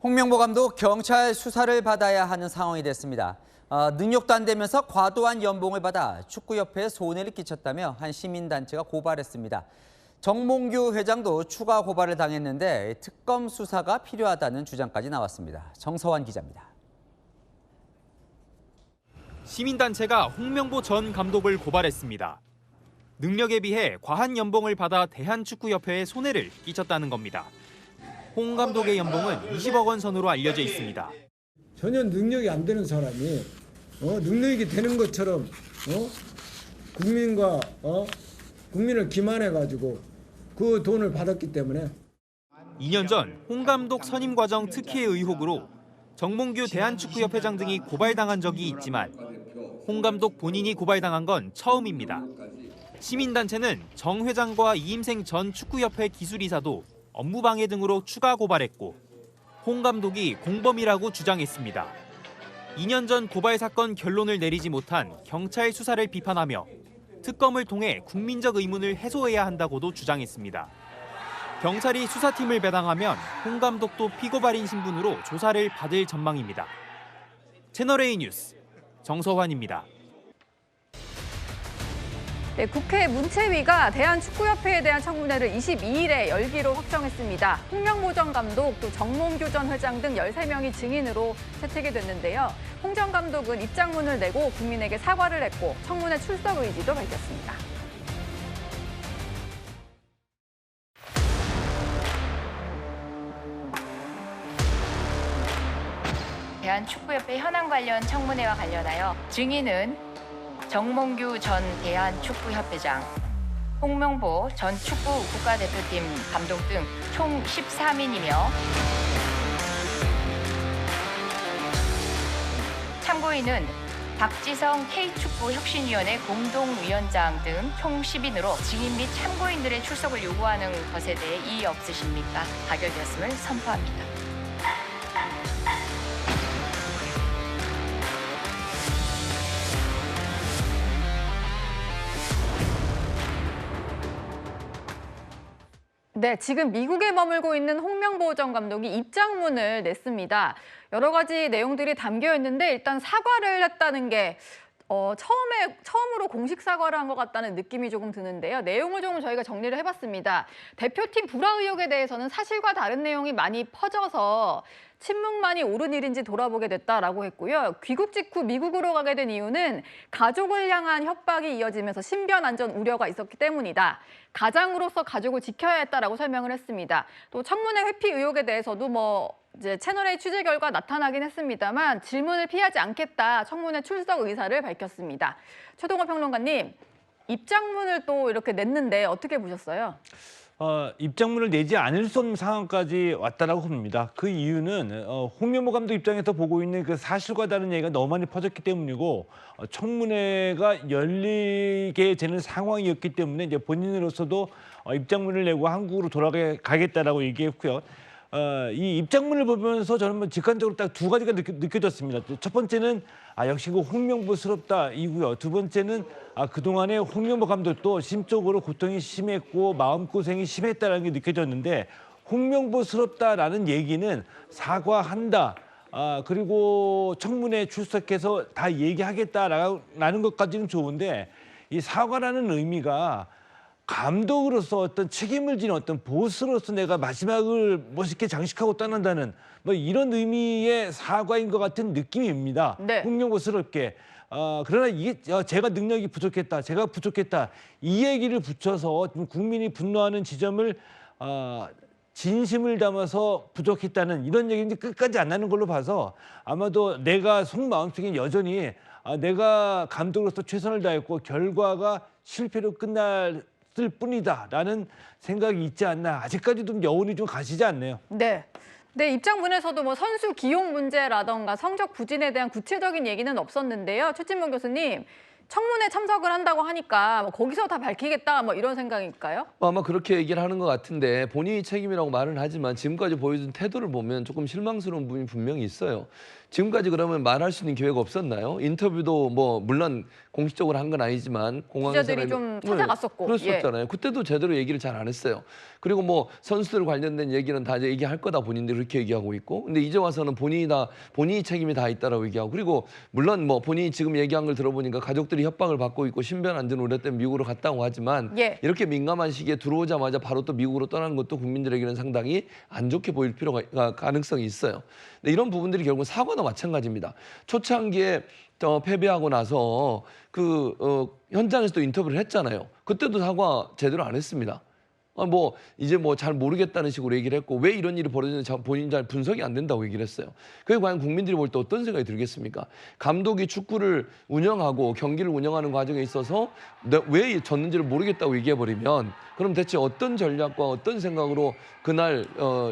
홍명보 감독 경찰 수사를 받아야 하는 상황이 됐습니다. 능력도 안 되면서 과도한 연봉을 받아 축구협회에 손해를 끼쳤다며 한 시민단체가 고발했습니다. 정몽규 회장도 추가 고발을 당했는데 특검 수사가 필요하다는 주장까지 나왔습니다. 정서환 기자입니다. 시민단체가 홍명보 전 감독을 고발했습니다. 능력에 비해 과한 연봉을 받아 대한축구협회에 손해를 끼쳤다는 겁니다. 홍 감독의 연봉은 20억 원 선으로 알려져 있습니다. 전혀 능력이 안 되는 사람이 능력이 되는 것처럼 국민을 기만해가지고 그 돈을 받았기 때문에 2년 전 홍 감독 선임 과정 특혜 의혹으로 정몽규 대한축구협회장 등이 고발당한 적이 있지만 홍 감독 본인이 고발당한 건 처음입니다. 시민단체는 정 회장과 이임생 전 축구협회 기술이사도 업무방해 등으로 추가 고발했고 홍 감독이 공범이라고 주장했습니다. 2년 전 고발 사건 결론을 내리지 못한 경찰 수사를 비판하며 특검을 통해 국민적 의문을 해소해야 한다고도 주장했습니다. 경찰이 수사팀을 배당하면 홍 감독도 피고발인 신분으로 조사를 받을 전망입니다. 채널A 뉴스 정서환입니다. 네, 국회 문체위가 대한축구협회에 대한 청문회를 22일에 열기로 확정했습니다. 홍명보 전 감독, 또 정몽규 전 회장 등 13명이 증인으로 채택이 됐는데요. 홍 전 감독은 입장문을 내고 국민에게 사과를 했고 청문회 출석 의지도 밝혔습니다. 대한축구협회 현안 관련 청문회와 관련하여 증인은 정몽규 전 대한축구협회장, 홍명보 전 축구 국가대표팀 감독 등 총 13인이며 참고인은 박지성 K축구혁신위원회 공동위원장 등 총 10인으로 증인 및 참고인들의 출석을 요구하는 것에 대해 이의 없으십니까? 가결되었음을 선포합니다. 네, 지금 미국에 머물고 있는 홍명보 전 감독이 입장문을 냈습니다. 여러 가지 내용들이 담겨 있는데 일단 사과를 했다는 게 처음으로 공식 사과를 한 것 같다는 느낌이 조금 드는데요. 내용을 조금 저희가 정리를 해봤습니다. 대표팀 불화 의혹에 대해서는 사실과 다른 내용이 많이 퍼져서 침묵만이 옳은 일인지 돌아보게 됐다라고 했고요. 귀국 직후 미국으로 가게 된 이유는 가족을 향한 협박이 이어지면서 신변 안전 우려가 있었기 때문이다. 가장으로서 가족을 지켜야 했다라고 설명을 했습니다. 또 청문회 회피 의혹에 대해서도 이제 채널A 취재 결과 나타나긴 했습니다만 질문을 피하지 않겠다 청문회 출석 의사를 밝혔습니다. 최동호 평론가님, 입장문을 또 이렇게 냈는데 어떻게 보셨어요? 입장문을 내지 않을 수 없는 상황까지 왔다라고 봅니다. 그 이유는 홍명보 감독 입장에서 보고 있는 그 사실과 다른 얘기가 너무 많이 퍼졌기 때문이고 청문회가 열리게 되는 상황이었기 때문에 이제 본인으로서도 입장문을 내고 한국으로 돌아가겠다라고 얘기했고요. 이 입장문을 보면서 저는 직관적으로 딱 두 가지가 느껴졌습니다. 첫 번째는 역시 그 홍명보스럽다 이고요. 두 번째는 그동안에 홍명보 감독도 심적으로 고통이 심했고 마음고생이 심했다는 게 느껴졌는데 홍명보스럽다라는 얘기는 사과한다. 그리고 청문회에 출석해서 다 얘기하겠다라는 것까지는 좋은데 이 사과라는 의미가 감독으로서 어떤 책임을 지는 어떤 보스로서 내가 마지막을 멋있게 장식하고 떠난다는 이런 의미의 사과인 것 같은 느낌입니다. 네. 홍명보스럽게. 그러나 이게 제가 능력이 부족했다, 제가 부족했다 이 얘기를 붙여서 국민이 분노하는 지점을 진심을 담아서 부족했다는 이런 얘기인지 끝까지 안 나는 걸로 봐서 아마도 내가 속마음속에 여전히 내가 감독으로서 최선을 다했고 결과가 실패로 끝날 뿐이다라는 생각이 있지 않나. 아직까지도 여운이 좀 가시지 않네요. 네. 네, 입장문에서도 선수 기용 문제라던가 성적 부진에 대한 구체적인 얘기는 없었는데요. 최진봉 교수님, 청문회 참석을 한다고 하니까 뭐 거기서 다 밝히겠다 뭐 이런 생각일까요? 아마 그렇게 얘기를 하는 것 같은데 본인이 책임이라고 말은 하지만 지금까지 보여준 태도를 보면 조금 실망스러운 부분이 분명히 있어요. 지금까지 그러면 말할 수 있는 기회가 없었나요? 인터뷰도 뭐 물론 공식적으로 한 건 아니지만 공항에서 기자들이 좀 찾아갔었고. 그랬었잖아요. 그때도 제대로 얘기를 잘 안 했어요. 그리고 뭐 선수들 관련된 얘기는 다 이제 얘기할 거다 본인들이 그렇게 얘기하고 있고, 근데 이제 와서는 본인이 책임이 다 있다라고 얘기하고, 그리고 물론 뭐 본인이 지금 얘기한 걸 들어보니까 가족들이 협박을 받고 있고 신변 안전 우려 때문에 미국으로 갔다고 하지만 예. 이렇게 민감한 시기에 들어오자마자 바로 또 미국으로 떠나는 것도 국민들에게는 상당히 안 좋게 보일 필요가 가능성이 있어요. 근데 이런 부분들이 결국 사과나 마찬가지입니다. 초창기에 패배하고 나서 현장에서도 인터뷰를 했잖아요. 그때도 사과 제대로 안 했습니다. 뭐 이제 뭐 잘 모르겠다는 식으로 얘기를 했고, 왜 이런 일이 벌어지는지 본인 잘 분석이 안 된다고 얘기를 했어요. 그게 과연 국민들이 볼 때 어떤 생각이 들겠습니까? 감독이 축구를 운영하고 경기를 운영하는 과정에 있어서 왜 졌는지를 모르겠다고 얘기해버리면, 그럼 대체 어떤 전략과 어떤 생각으로 그날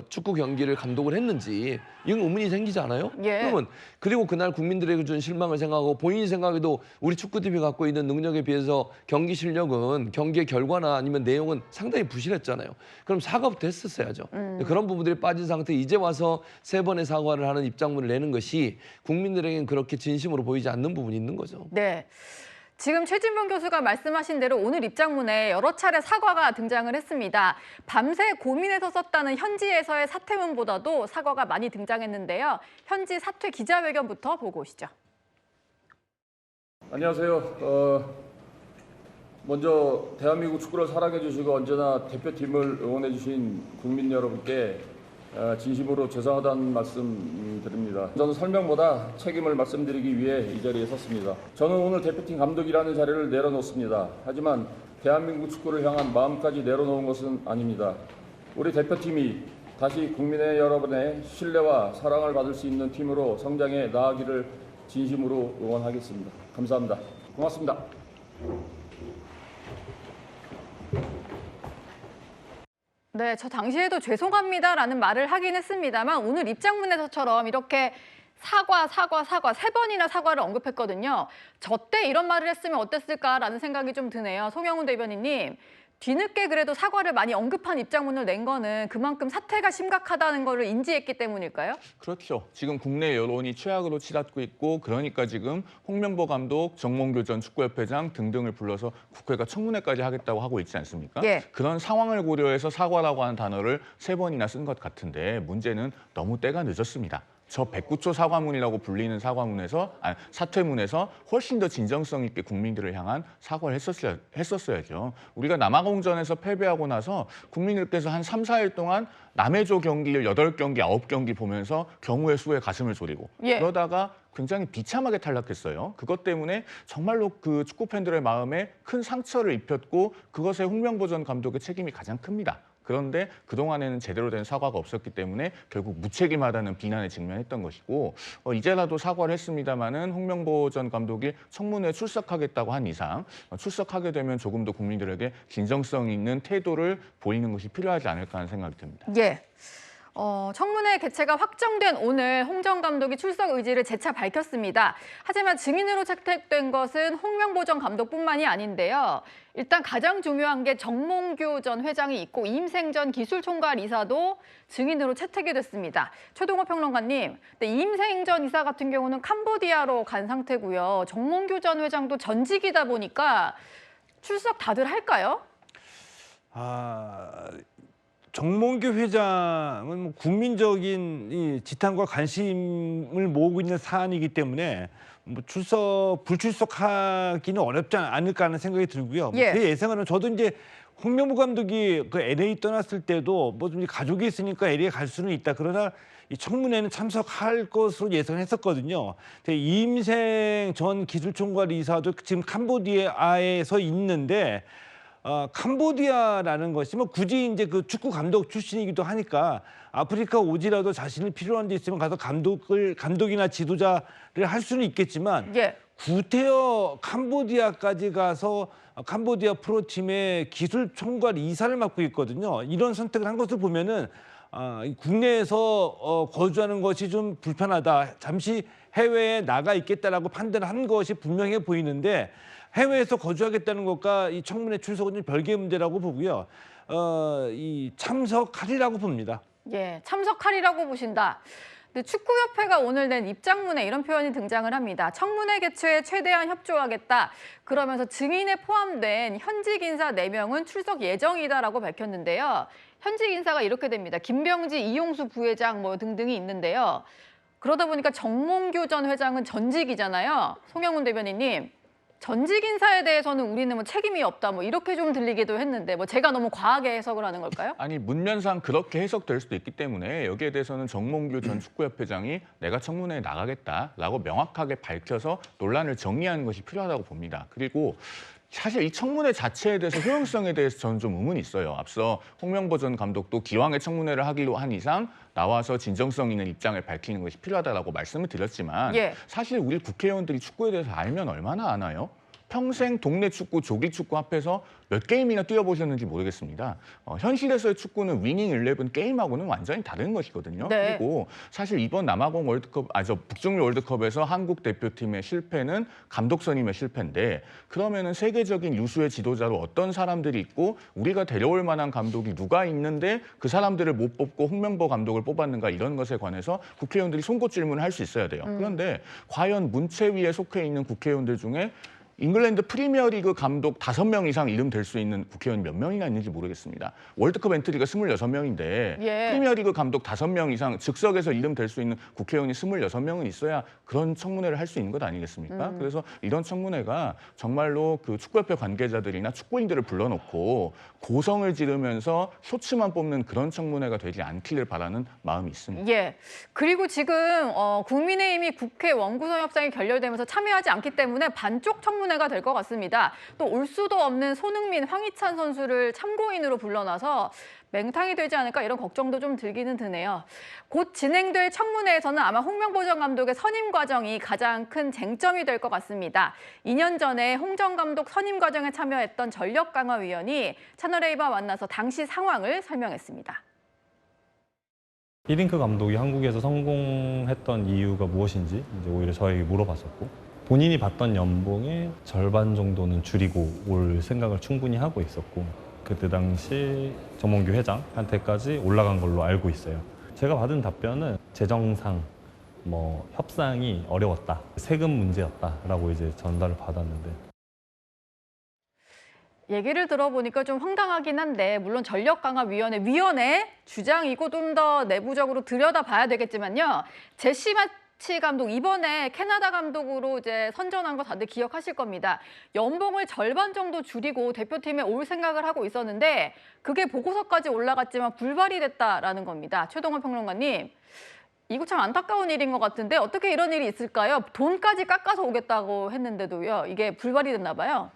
축구 경기를 감독을 했는지 이건 의문이 생기지 않아요? 예. 그러면 그리고 그날 국민들에게 준 실망을 생각하고 본인이 생각해도 우리 축구팀이 갖고 있는 능력에 비해서 경기 실력은, 경기의 결과나 아니면 내용은 상당히 부실했잖아요. 그럼 사과부터 했었어야죠. 그런 부분들이 빠진 상태 이제 와서 3번의 사과를 하는 입장문을 내는 것이 국민들에게는 그렇게 진심으로 보이지 않는 부분이 있는 거죠. 네. 지금 최진봉 교수가 말씀하신 대로 오늘 입장문에 여러 차례 사과가 등장을 했습니다. 밤새 고민해서 썼다는 현지에서의 사퇴문보다도 사과가 많이 등장했는데요. 현지 사퇴 기자회견부터 보고 오시죠. 안녕하세요. 먼저 대한민국 축구를 사랑해 주시고 언제나 대표팀을 응원해 주신 국민 여러분께 진심으로 죄송하다는 말씀 드립니다. 저는 설명보다 책임을 말씀드리기 위해 이 자리에 섰습니다. 저는 오늘 대표팀 감독이라는 자리를 내려놓습니다. 하지만 대한민국 축구를 향한 마음까지 내려놓은 것은 아닙니다. 우리 대표팀이 다시 국민의 여러분의 신뢰와 사랑을 받을 수 있는 팀으로 성장해 나아가기를 진심으로 응원하겠습니다. 감사합니다. 고맙습니다. 네, 저 당시에도 죄송합니다라는 말을 하긴 했습니다만 오늘 입장문에서처럼 이렇게 사과 3번이나 사과를 언급했거든요. 저 때 이런 말을 했으면 어땠을까라는 생각이 좀 드네요. 송영훈 대변인님, 뒤늦게 그래도 사과를 많이 언급한 입장문을 낸 거는 그만큼 사태가 심각하다는 거를 인지했기 때문일까요? 그렇죠. 지금 국내 여론이 최악으로 치닫고 있고, 그러니까 지금 홍명보 감독, 정몽규 전 축구협회장 등등을 불러서 국회가 청문회까지 하겠다고 하고 있지 않습니까? 예. 그런 상황을 고려해서 사과라고 하는 단어를 3번이나 쓴 것 같은데, 문제는 너무 때가 늦었습니다. 저 109초 사과문이라고 불리는 사퇴문에서 훨씬 더 진정성 있게 국민들을 향한 사과를 했었어야죠. 우리가 남아공전에서 패배하고 나서 국민들께서 한 3, 4일 동안 남해조 경기를 8경기, 9경기 보면서 경우의 수에 가슴을 졸이고 예. 그러다가 굉장히 비참하게 탈락했어요. 그것 때문에 정말로 그 축구 팬들의 마음에 큰 상처를 입혔고, 그것에 홍명보 전 감독의 책임이 가장 큽니다. 그런데 그동안에는 제대로 된 사과가 없었기 때문에 결국 무책임하다는 비난에 직면했던 것이고, 이제라도 사과를 했습니다마는 홍명보 전 감독이 청문회에 출석하겠다고 한 이상 출석하게 되면 조금 더 국민들에게 진정성 있는 태도를 보이는 것이 필요하지 않을까 하는 생각이 듭니다. 예. 청문회 개최가 확정된 오늘 홍 전 감독이 출석 의지를 재차 밝혔습니다. 하지만 증인으로 채택된 것은 홍명보 전 감독뿐만이 아닌데요. 일단 가장 중요한 게 정몽규 전 회장이 있고 이임생 전 기술총괄 이사도 증인으로 채택이 됐습니다. 최동호 평론가님, 이임생 전 이사 같은 경우는 캄보디아로 간 상태고요. 정몽규 전 회장도 전직이다 보니까 출석 다들 할까요? 정몽규 회장은 뭐 국민적인 이 지탄과 관심을 모으고 있는 사안이기 때문에 뭐 불출석하기는 어렵지 않을까 하는 생각이 들고요. 예. 제 예상으로는 저도 이제 홍명보 감독이 그 LA 떠났을 때도 뭐 좀 가족이 있으니까 LA 갈 수는 있다. 그러나 이 청문회는 참석할 것으로 예상했었거든요. 이임생 전 기술총괄 이사도 지금 캄보디아에서 있는데. 캄보디아라는 것이 뭐 굳이 이제 그 축구 감독 출신이기도 하니까 아프리카 오지라도 자신을 필요한 데 있으면 가서 감독이나 지도자를 할 수는 있겠지만 예. 구태여 캄보디아까지 가서 캄보디아 프로팀의 기술 총괄 이사를 맡고 있거든요. 이런 선택을 한 것을 보면은 국내에서 거주하는 것이 좀 불편하다. 잠시 해외에 나가 있겠다라고 판단한 것이 분명해 보이는데 해외에서 거주하겠다는 것과 이 청문회 출석은 좀 별개의 문제라고 보고요. 이 참석하리라고 봅니다. 예, 참석하리라고 보신다. 근데 축구협회가 오늘 낸 입장문에 이런 표현이 등장을 합니다. 청문회 개최에 최대한 협조하겠다. 그러면서 증인에 포함된 현직 인사 4명은 출석 예정이다라고 밝혔는데요. 현직 인사가 이렇게 됩니다. 김병지, 이용수 부회장 뭐 등등이 있는데요. 그러다 보니까 정몽규 전 회장은 전직이잖아요. 송영훈 대변인님. 전직 인사에 대해서는 우리는 뭐 책임이 없다 뭐 이렇게 좀 들리기도 했는데 뭐 제가 너무 과하게 해석을 하는 걸까요? 아니 문면상 그렇게 해석될 수도 있기 때문에 여기에 대해서는 정몽규 전 축구협회장이 내가 청문회에 나가겠다라고 명확하게 밝혀서 논란을 정리하는 것이 필요하다고 봅니다. 그리고 사실 이 청문회 자체에 대해서 효용성에 대해서 저는 좀 의문이 있어요. 앞서 홍명보 전 감독도 기왕에 청문회를 하기로 한 이상 나와서 진정성 있는 입장을 밝히는 것이 필요하다고 말씀을 드렸지만 예. 사실 우리 국회의원들이 축구에 대해서 알면 얼마나 아나요? 평생 동네 축구, 조기 축구 합해서 몇 게임이나 뛰어보셨는지 모르겠습니다. 현실에서의 축구는 위닝 11 게임하고는 완전히 다른 것이거든요. 네. 그리고 사실 이번 남아공 월드컵, 북중미 월드컵에서 한국 대표팀의 실패는 감독 선임의 실패인데 그러면은 세계적인 유수의 지도자로 어떤 사람들이 있고 우리가 데려올 만한 감독이 누가 있는데 그 사람들을 못 뽑고 홍명보 감독을 뽑았는가 이런 것에 관해서 국회의원들이 송곳 질문을 할 수 있어야 돼요. 그런데 과연 문체위에 속해 있는 국회의원들 중에 잉글랜드 프리미어리그 감독 5명 이상 이름 될 수 있는 국회의원이 몇 명이나 있는지 모르겠습니다. 월드컵 엔트리가 26명인데 예. 프리미어리그 감독 5명 이상 즉석에서 이름 될 수 있는 국회의원이 26명은 있어야 그런 청문회를 할 수 있는 것 아니겠습니까? 그래서 이런 청문회가 정말로 그 축구협회 관계자들이나 축구인들을 불러놓고 고성을 지르면서 쇼츠만 뽑는 그런 청문회가 되지 않기를 바라는 마음이 있습니다. 예. 그리고 지금 국민의힘이 국회 원구성 협상이 결렬되면서 참여하지 않기 때문에 반쪽 청문회가 될 것 같습니다. 또 올 수도 없는 손흥민, 황희찬 선수를 참고인으로 불러놔서 맹탕이 되지 않을까 이런 걱정도 좀 들기는 드네요. 곧 진행될 청문회에서는 아마 홍명보 전 감독의 선임 과정이 가장 큰 쟁점이 될 것 같습니다. 2년 전에 홍 전 감독 선임 과정에 참여했던 전력강화위원이 채널A와 만나서 당시 상황을 설명했습니다. 히딩크 감독이 한국에서 성공했던 이유가 무엇인지 이제 오히려 저에게 물어봤었고 본인이 받던 연봉의 절반 정도는 줄이고 올 생각을 충분히 하고 있었고 그때 당시 정몽규 회장한테까지 올라간 걸로 알고 있어요. 제가 받은 답변은 재정상 협상이 어려웠다, 세금 문제였다라고 이제 전달을 받았는데. 얘기를 들어보니까 좀 황당하긴 한데 물론 전력강화위원회 주장이고 좀 더 내부적으로 들여다봐야 되겠지만요. 제시 마치 감독 이번에 캐나다 감독으로 이제 선전한 거 다들 기억하실 겁니다. 연봉을 절반 정도 줄이고 대표팀에 올 생각을 하고 있었는데 그게 보고서까지 올라갔지만 불발이 됐다라는 겁니다. 최동원 평론가님. 이거 참 안타까운 일인 것 같은데 어떻게 이런 일이 있을까요? 돈까지 깎아서 오겠다고 했는데도요. 이게 불발이 됐나 봐요.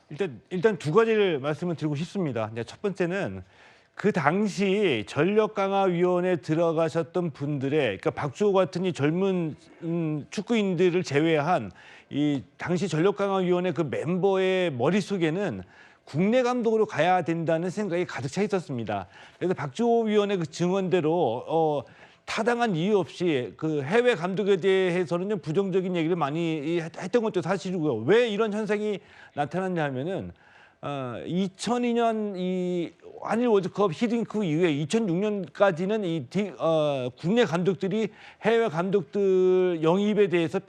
일단 두 가지를 말씀을 드리고 싶습니다. 첫 번째는 그 당시 전력강화위원회에 들어가셨던 분들의, 그러니까 박주호 같은 이 젊은 축구인들을 제외한 이 당시 전력강화위원회 그 멤버의 머릿속에는 국내 감독으로 가야 된다는 생각이 가득 차 있었습니다. 그래서 박주호 위원의 그 증언대로 타당한 이유 없이 그 해외 감독에 대해서는 부정적인 얘기를 많이 했던 것도 사실이고요. 왜 이런 현상이 나타났냐 하면은 2002년 이 한일 월드컵 히딩크 이후에 2006년까지는 국내 감독들이 해외 감독들 영입에 대해서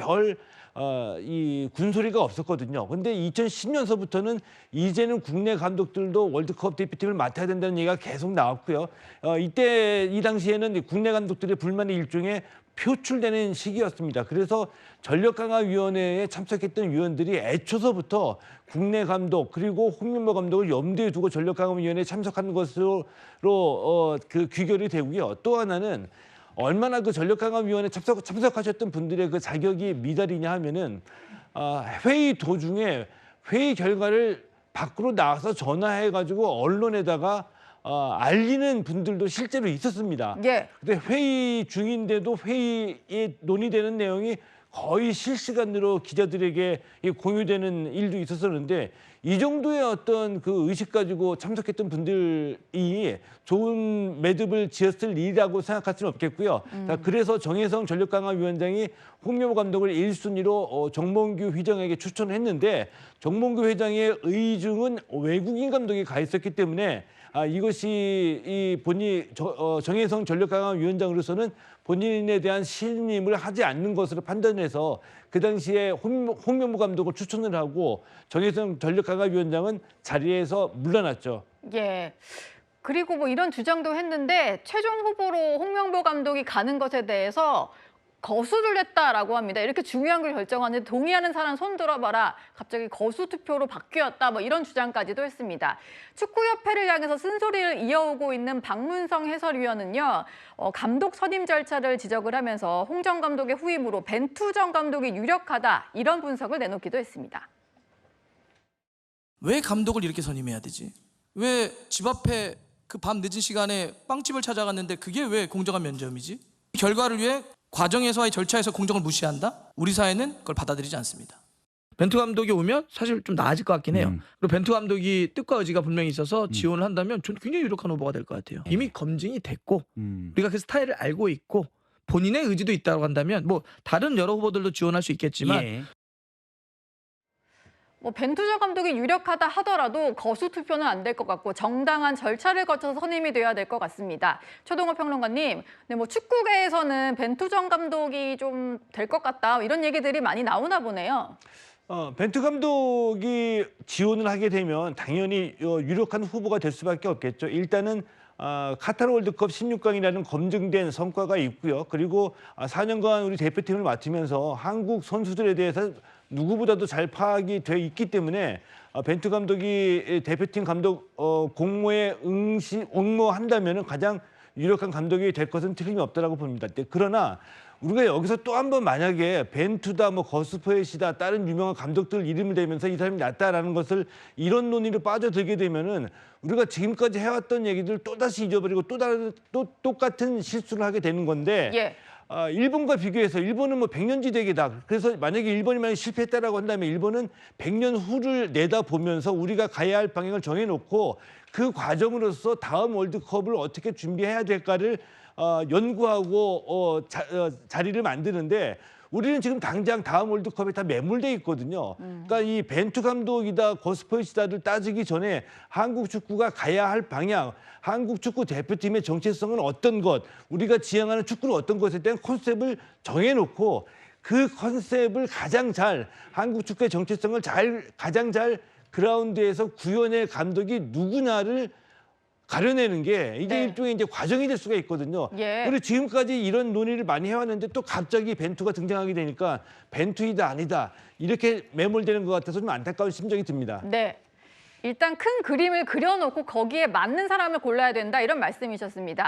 이 군소리가 없었거든요. 근데 2010년서부터는 이제는 국내 감독들도 월드컵 대표팀을 맡아야 된다는 얘기가 계속 나왔고요. 이 당시에는 국내 감독들의 불만이 일종의 표출되는 시기였습니다. 그래서 전력강화위원회에 참석했던 위원들이 애초서부터 국내 감독 그리고 홍명보 감독을 염두에 두고 전력강화위원회에 참석한 것으로 그 귀결이 되고요. 또 하나는 얼마나 그 전력강화위원회에 참석하셨던 분들의 그 자격이 미달이냐 하면은 회의 도중에 회의 결과를 밖으로 나와서 전화해가지고 언론에다가 알리는 분들도 실제로 있었습니다. 예. 근데 회의 중인데도 회의에 논의되는 내용이 거의 실시간으로 기자들에게 공유되는 일도 있었었는데 이 정도의 어떤 그 의식 가지고 참석했던 분들이 좋은 매듭을 지었을 일이라고 생각할 수는 없겠고요. 그래서 정혜성 전력강화위원장이 홍명보 감독을 1순위로 정몽규 회장에게 추천을 했는데 정몽규 회장의 의중은 외국인 감독이 가 있었기 때문에 이것이 정혜성 전력강화위원장으로서는 본인에 대한 신임을 하지 않는 것으로 판단해서 그 당시에 홍명보 감독을 추천을 하고 정혜성 전력강화위원장은 자리에서 물러났죠. 예. 그리고 뭐 이런 주장도 했는데 최종 후보로 홍명보 감독이 가는 것에 대해서 거수를 했다라고 합니다. 이렇게 중요한 걸 결정하는데 동의하는 사람 손 들어봐라. 갑자기 거수 투표로 바뀌었다. 뭐 이런 주장까지도 했습니다. 축구협회를 향해서 쓴소리를 이어오고 있는 박문성 해설위원은요. 감독 선임 절차를 지적을 하면서 홍 전 감독의 후임으로 벤투 전 감독이 유력하다. 이런 분석을 내놓기도 했습니다. 왜 감독을 이렇게 선임해야 되지? 왜 집 앞에 그 밤 늦은 시간에 빵집을 찾아갔는데 그게 왜 공정한 면접이지? 결과를 위해 과정에서의 절차에서 공정을 무시한다? 우리 사회는 그걸 받아들이지 않습니다. 벤투 감독이 오면 사실 좀 나아질 것 같긴 해요. 그리고 벤투 감독이 뜻과 의지가 분명히 있어서 지원을 한다면 저는 굉장히 유력한 후보가 될 것 같아요. 이미 검증이 됐고 우리가 그 스타일을 알고 있고 본인의 의지도 있다고 한다면 뭐 다른 여러 후보들도 지원할 수 있겠지만 예. 뭐 벤투 전 감독이 유력하다 하더라도 거수 투표는 안 될 것 같고 정당한 절차를 거쳐서 선임이 돼야 될 것 같습니다. 최동호 평론가님, 네, 뭐 축구계에서는 벤투 전 감독이 좀 될 것 같다 이런 얘기들이 많이 나오나 보네요. 벤투 감독이 지원을 하게 되면 당연히 유력한 후보가 될 수밖에 없겠죠. 일단은 카타르 월드컵 16강이라는 검증된 성과가 있고요. 그리고 4년간 우리 대표팀을 맡으면서 한국 선수들에 대해서 누구보다도 잘 파악이 돼 있기 때문에 벤투 감독이 대표팀 감독 공모에 응모한다면 가장 유력한 감독이 될 것은 틀림이 없다라고 봅니다. 그러나 우리가 여기서 또 한 번 만약에 벤투다, 뭐 거스포엣이다, 다른 유명한 감독들 이름을 대면서 이 사람이 낫다라는 것을 이런 논의로 빠져들게 되면은 우리가 지금까지 해왔던 얘기들 또다시 잊어버리고 또 똑같은 실수를 하게 되는 건데 예. 일본과 비교해서 일본은 뭐 100년지대기다. 그래서 만약에 일본이 만약 실패했다라고 한다면 일본은 100년 후를 내다보면서 우리가 가야 할 방향을 정해놓고 그 과정으로서 다음 월드컵을 어떻게 준비해야 될까를 연구하고 자리를 만드는데 우리는 지금 당장 다음 월드컵에 다 매몰돼 있거든요. 그러니까 이 벤투 감독이다, 거스포잇이다를 따지기 전에 한국 축구가 가야 할 방향, 한국 축구 대표팀의 정체성은 어떤 것, 우리가 지향하는 축구는 어떤 것에 대한 컨셉을 정해놓고 그 컨셉을 가장 잘, 한국 축구의 정체성을 가장 잘 그라운드에서 구현할 감독이 누구냐를 가려내는 게 이게 네. 일종의 이제 과정이 될 수가 있거든요. 예. 그리고 지금까지 이런 논의를 많이 해왔는데 또 갑자기 벤투가 등장하게 되니까 벤투이다 아니다 이렇게 매몰되는 것 같아서 좀 안타까운 심정이 듭니다. 네. 일단 큰 그림을 그려놓고 거기에 맞는 사람을 골라야 된다 이런 말씀이셨습니다.